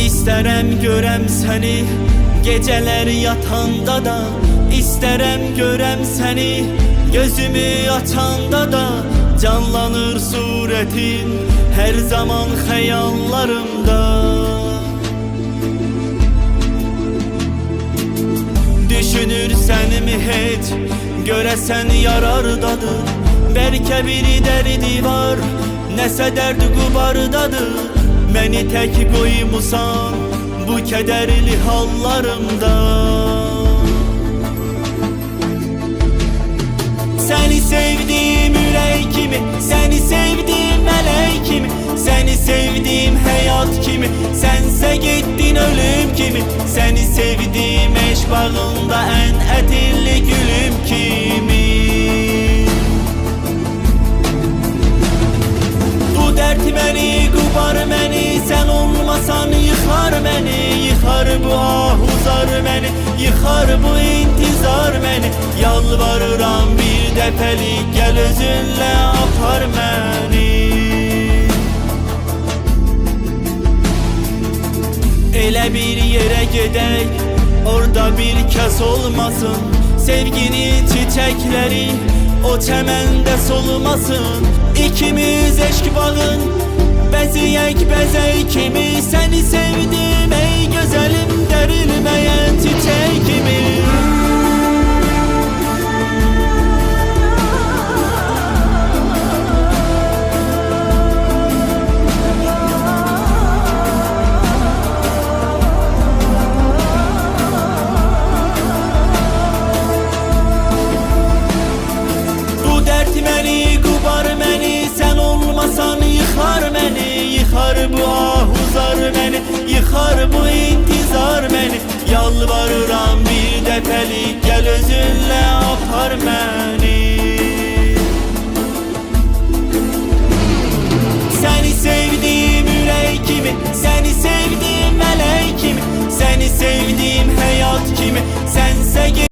İstərəm görəm səni geceler yatanda da, İstərəm görəm səni gözümü açanda da, canlanır suretin her zaman xəyallarımda. Düşünürsənmi heç görəsən yarardadır, bəlkə bir dərdi var, nəsə dərd qubardadır. Məni tək qoymusan bu kədərli hallarımda. Səni sevdim ürək kimi, səni sevdim mələk kimi, səni sevdim həyat kimi, sənsə getdin ölüm kimi. Səni sevdim eşq bağında ən ətirli gülüm kimi. Bu dərd məni qubar məni, sen olmasan yıkar beni, yıkar bu ahuzar beni, yıkar bu intizar beni. Yalvarıram bir dəfəlik gel özünlə apar beni. Elə bir yere gedək, orada bir kəs olmasın, sevginin çiçekleri o çəməndə solmasın. İkimiz eşk bağın beziyek bezey kimi, seni sevdim ey güzelim derilmeyen çiçek gibi. Bu dert beni qubar beni, sen olmasan yıkar beni, yıkar bu ahuzar beni, yıkar bu intizar beni. Yalvarıram bir dəfəlik gel özünlə apar beni. Səni sevdim ürək kimi, səni sevdim mələk kimi, səni sevdim həyat kimi, sənsə